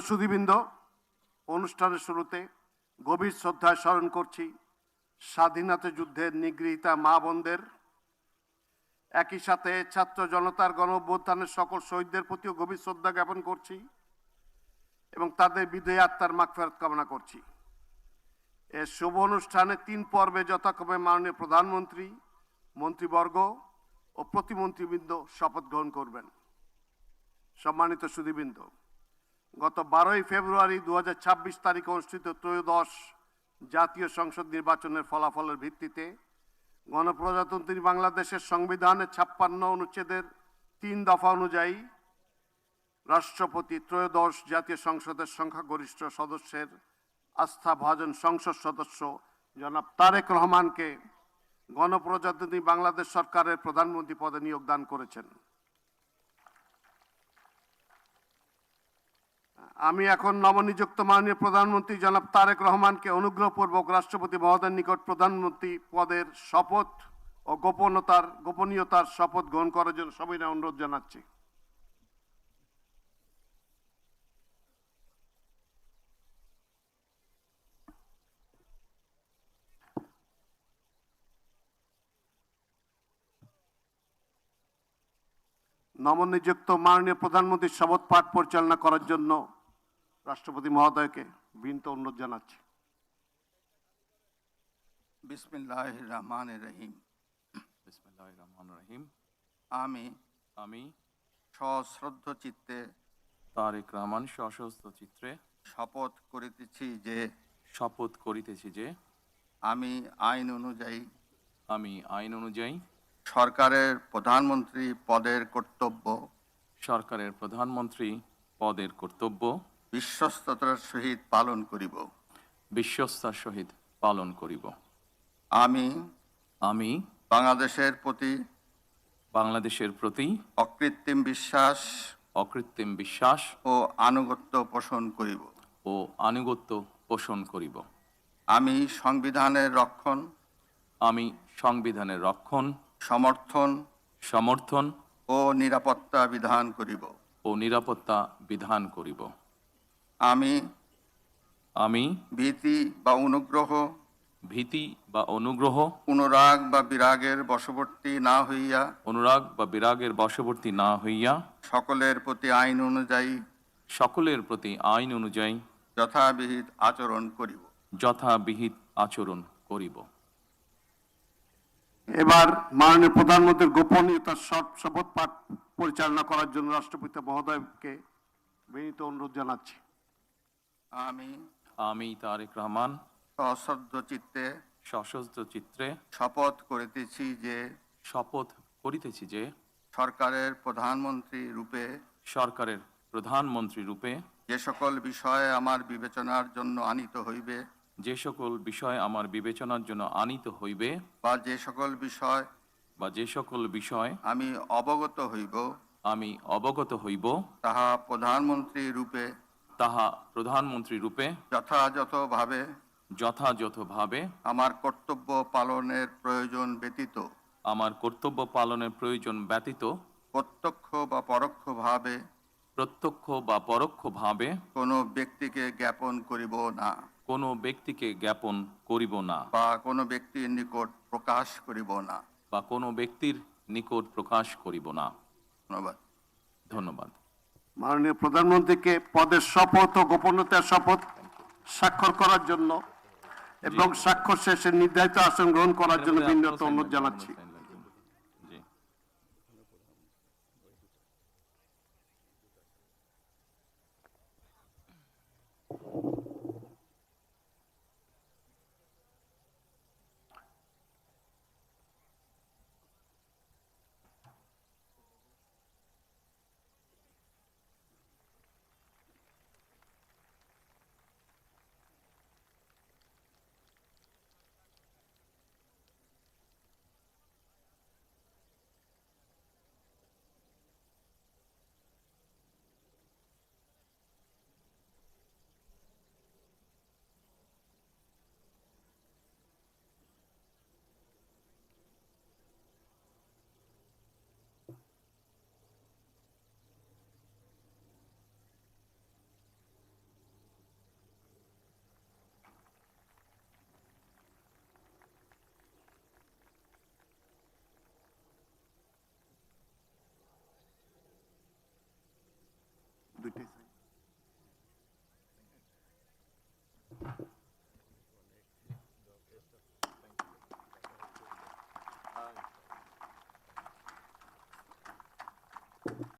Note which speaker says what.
Speaker 1: সুধীবৃন্দ, অনুষ্ঠানের শুরুতে গভীর শ্রদ্ধায় স্মরণ করছি স্বাধীনতা যুদ্ধের নিগৃহীতা মা বোনদের। একই সাথে ছাত্র জনতার গণ অভ্যুত্থানের সকল শহীদদের প্রতিও গভীর শ্রদ্ধা জ্ঞাপন করছি এবং তাদের বিদেহী আত্মার মাগফিরাত কামনা করছি। এ শুভ অনুষ্ঠানে 3 পর্বে যথাক্রমে মাননীয় প্রধানমন্ত্রী, মন্ত্রীবর্গ ও প্রতিমন্ত্রীবৃন্দ শপথ গ্রহণ করবেন। সম্মানিত সুধীবৃন্দ, গত 12ই ফেব্রুয়ারি 2026 তারিখে অনুষ্ঠিত ত্রয়োদশ জাতীয় সংসদ নির্বাচনের ফলাফলের ভিত্তিতে গণপ্রজাতন্ত্রী বাংলাদেশের সংবিধানের 56 অনুচ্ছেদের 3 দফা অনুযায়ী রাষ্ট্রপতি ত্রয়োদশ জাতীয় সংসদের সংখ্যাগরিষ্ঠ সদস্যের আস্থাভাজন সংসদ সদস্য জনাব তারেক রহমানকে গণপ্রজাতন্ত্রী বাংলাদেশ সরকারের প্রধানমন্ত্রী পদে নিয়োগ দান করেছেন। আমি এখন নবনিযুক্ত মাননীয় প্রধানমন্ত্রী জনাব তারেক রহমানকে অনুগ্রহপূর্বক রাষ্ট্রপতি মহোদয়ের নিকট প্রধানমন্ত্রী পদের শপথ ও গোপনীয়তার শপথ গ্রহণ করার জন্য সবিনয় অনুরোধ জানাচ্ছি। নবনিযুক্ত মাননীয় প্রধানমন্ত্রীর শপথ পাঠ পরিচালনা করার জন্য রাষ্ট্রপতি মহোদয়কে বিনীত অনুরোধ জানাচ্ছি।
Speaker 2: বিসমিল্লাহির রহমানির রহিম।
Speaker 3: বিসমিল্লাহির রহমানির রহিম।
Speaker 2: আমি সশ্রদ্ধ চিত্তে
Speaker 3: তারেক রহমান সশস্ত্র চিত্রে
Speaker 2: শপথ করিতেছি যে আমি আইন অনুযায়ী সরকারের প্রধানমন্ত্রী পদের কর্তব্য বিশ্বস্ততার সহিত পালন করিব। আমি বাংলাদেশের প্রতি অকৃত্রিম বিশ্বাস ও আনুগত্য পোষণ করিব। আমি সংবিধানের রক্ষণ সমর্থন ও নিরাপত্তা বিধান করিব। আমি ভীতি বা অনুগ্রহ অনুরাগ বা বিরাগের বশবর্তী না হইয়া সকলের প্রতি আইন অনুযায়ী যথাবিহিত আচরণ করিব।
Speaker 1: এবার মাননীয় প্রধানমন্ত্রীর গোপনীয়তার শপথ পাঠ পরিচালনা করার জন্য রাষ্ট্রপতি মহোদয়কে বিনীত অনুরোধ জানাচ্ছি।
Speaker 3: আমি তারেক রহমান সশস্ত্র চিত্রে
Speaker 2: শপথ
Speaker 3: করিতেছি যে
Speaker 2: সরকারের
Speaker 3: প্রধানমন্ত্রী রূপে
Speaker 2: যে সকল বিষয়ে আমার বিবেচনার জন্য আনিত হইবে বা যে সকল বিষয় আমি অবগত হইব তাহা প্রধানমন্ত্রী রূপে যথাযথভাবে আমার কর্তব্য পালনের প্রয়োজন ব্যতীত প্রত্যক্ষ বা পরোক্ষভাবে কোনো ব্যক্তিকে জ্ঞাপন করিব না বা কোনো ব্যক্তির নিকট প্রকাশ করিব না। ধন্যবাদ।
Speaker 1: মাননীয় প্রধানমন্ত্রীকে পদের শপথ ও গোপনীয়তার শপথ স্বাক্ষর করার জন্য এবং স্বাক্ষর শেষে নির্ধারিত আসন গ্রহণ করার জন্য বিনীত অনুরোধ জানাচ্ছি। দুইটাই